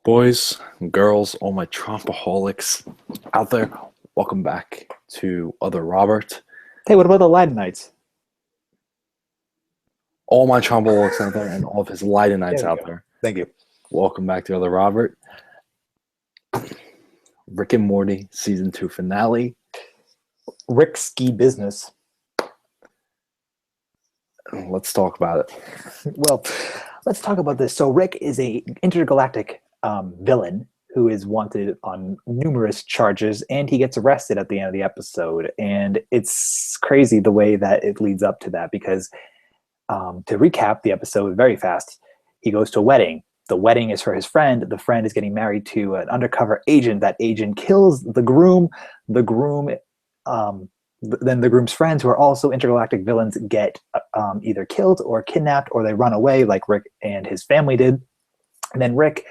Boys, girls, all my Trumpaholics out there, welcome back to Otherobert. Hey, what about the Latin Knights? All my Trumpaholics out there and all of his Leidenites There we out go. there, Thank you. welcome back to Otherobert. Rick and Morty Season 2 finale. Rick Ski Business. Let's talk about it. Well, let's talk about this. So Rick is a intergalactic villain who is wanted on numerous charges, and he gets arrested at the end of the episode. And it's crazy the way that it leads up to that because to recap the episode very fast, he goes to a wedding. The wedding is for his friend. The friend is getting married to an undercover agent. That agent kills the groom. The groom, then the groom's friends, who are also intergalactic villains, get either killed or kidnapped, or they run away, like Rick and his family did. And then Rick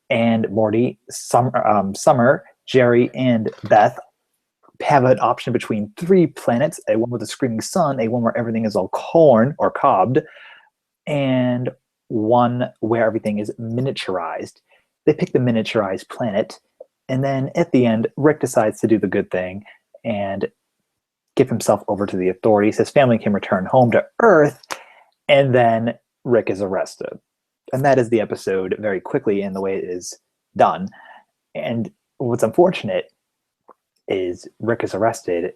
and Morty, Summer, Jerry, and Beth have an option between three planets: a one with a screaming sun, a one where everything is all corn or cobbed, and one where everything is miniaturized. They pick the miniaturized planet, and then at the end, Rick decides to do the good thing and give himself over to the authorities. His family can return home to Earth, and then Rick is arrested. And that is the episode very quickly in the way it is done. And what's unfortunate is Rick is arrested,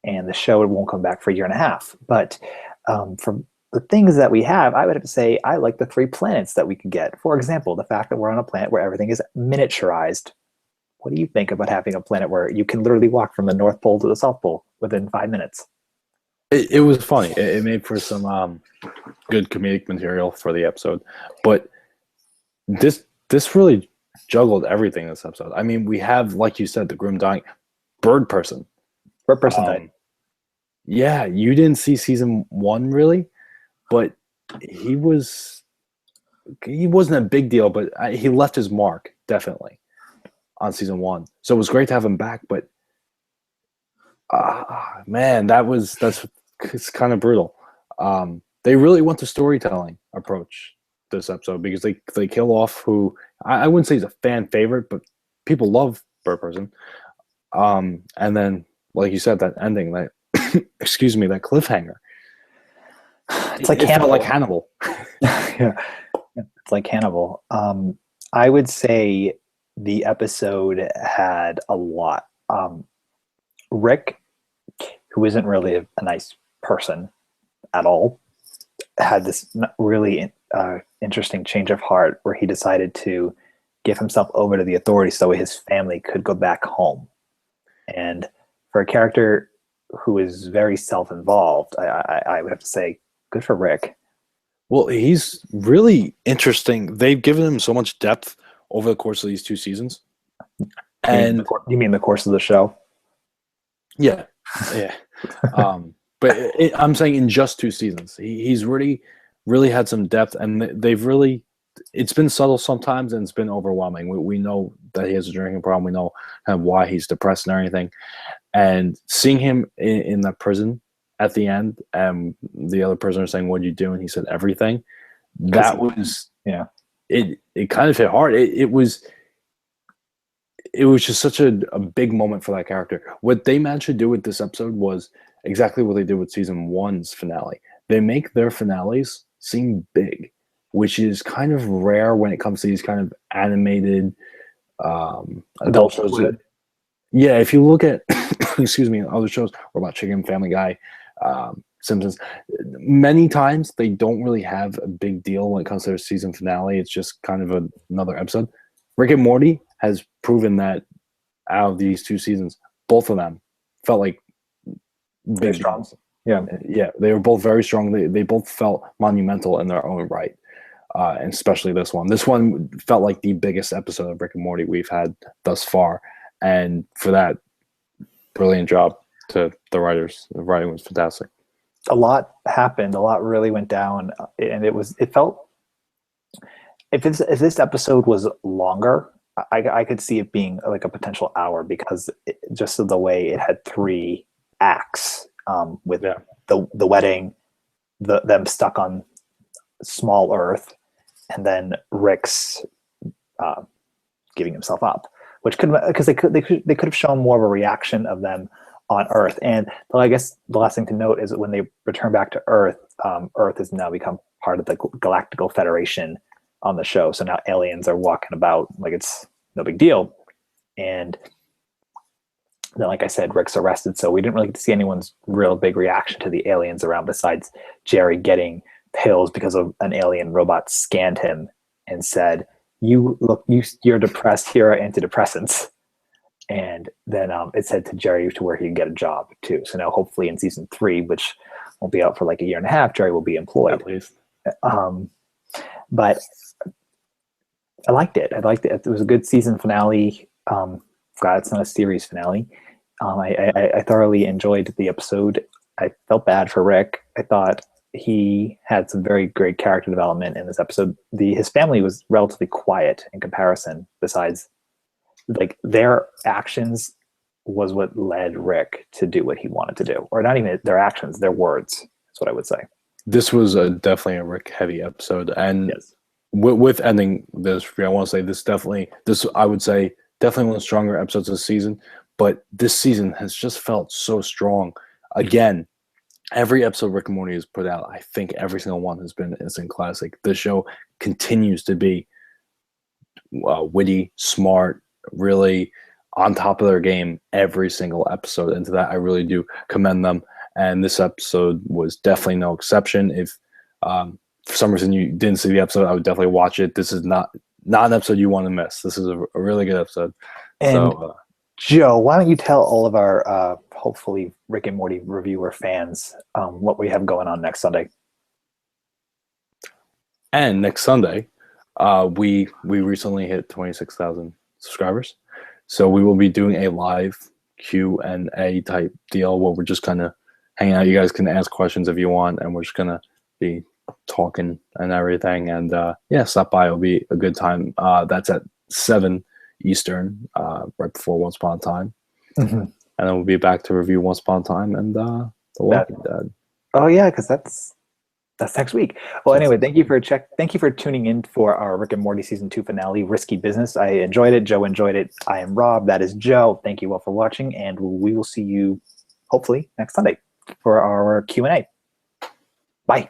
and the show won't come back for a year and a half. But from the things that we have, I would have to say I like the three planets that we could get. For example, the fact that we're on a planet where everything is miniaturized. What do you think about having a planet where you can literally walk from the North Pole to the South Pole within 5 minutes? It was funny. It made for some good comedic material for the episode. But this really juggled everything this episode. I mean, we have, like you said, the groom dying. Bird person. Bird person died. Yeah, you didn't see season 1 really, but he wasn't a big deal, but he left his mark definitely on season 1. So it was great to have him back, but man, it's kind of brutal. They really went the storytelling approach this episode because they kill off who I wouldn't say he's a fan favorite, but people love Bird Person. And then, like you said, that ending, that excuse me, that cliffhanger. It's like it Hannibal. felt like Hannibal. Yeah, it's like Hannibal. I would say the episode had a lot. Rick, who isn't really a nice person at all, had this really interesting change of heart where he decided to give himself over to the authorities so his family could go back home. And for a character who is very self-involved, I would have to say, good for Rick. Well, he's really interesting. They've given him so much depth over the course of these 2 seasons. And you mean the course of the show? Yeah. But I'm saying in just 2 seasons, he's really had some depth, and they've really. It's been subtle sometimes, and it's been overwhelming. We know that he has a drinking problem. We know kind of why he's depressed and everything. And seeing him in that prison at the end, the other prisoner saying, "What'd you do?" and he said, "Everything." That was It kind of hit hard. It was just such a big moment for that character. What they managed to do with this episode was exactly what they did with season 1's finale. They make their finales seem big, which is kind of rare when it comes to these kind of animated adult shows. Yeah, if you look at, excuse me, other shows, or about Chicken, Family Guy, Simpsons, many times they don't really have a big deal when it comes to their season finale. It's just kind of another episode. Rick and Morty has proven that out of these 2 seasons, both of them felt like big strong. Yeah, they were both very strong. They both felt monumental in their own right, and especially this one. This one felt like the biggest episode of Rick and Morty we've had thus far, and for that, brilliant job to the writers. The writing was fantastic. A lot happened. A lot really went down, and it felt. If this episode was longer, I could see it being like a potential hour because just of the way it had 3 acts, with the wedding, them stuck on small Earth, and then Rick's giving himself up, which could, because they could have shown more of a reaction of them on Earth. And I guess the last thing to note is that when they return back to Earth, Earth has now become part of the Galactical Federation on the show. So now aliens are walking about like it's no big deal. And then, like I said, Rick's arrested, so we didn't really get to see anyone's real big reaction to the aliens around, besides Jerry getting pills because of an alien robot scanned him and said, you're depressed, here are antidepressants. And then it said to Jerry to where he could get a job too. So now hopefully in season 3, which won't be out for like a year and a half, Jerry will be employed. At least. But I liked it. It was a good season finale. Glad it's not a series finale. I thoroughly enjoyed the episode. I felt bad for Rick. I thought he had some very great character development in this episode. His family was relatively quiet in comparison, besides like their actions was what led Rick to do what he wanted to do. Or not even their actions, their words. That's what I would say. This was definitely a Rick heavy episode. And yes. with ending this, I want to say I would say definitely one of the stronger episodes of the season. But this season has just felt so strong. Again, every episode Rick and Morty has put out, I think every single one has been an instant classic. The show continues to be witty, smart, really on top of their game every single episode. And to that, I really do commend them. And this episode was definitely no exception. If for some reason you didn't see the episode, I would definitely watch it. This is not an episode you want to miss. This is a really good episode. And Joe, why don't you tell all of our hopefully Rick and Morty reviewer fans what we have going on next Sunday? And next Sunday, we recently hit 26,000 subscribers, so we will be doing a live Q&A type deal where we're just kind of hanging out. You guys can ask questions if you want, and we're just gonna be talking and everything. And stop by. It'll be a good time. That's at 7 Eastern, right before Once Upon a Time. Mm-hmm. And then we'll be back to review Once Upon a Time and The Walking Dead. Oh yeah, because that's next week. Well, anyway, thank you for tuning in for our Rick and Morty season 2 finale, Risky Business. I enjoyed it. Joe enjoyed it. I am Rob. That is Joe. Thank you all for watching, and we will see you hopefully next Sunday for our Q&A. Bye.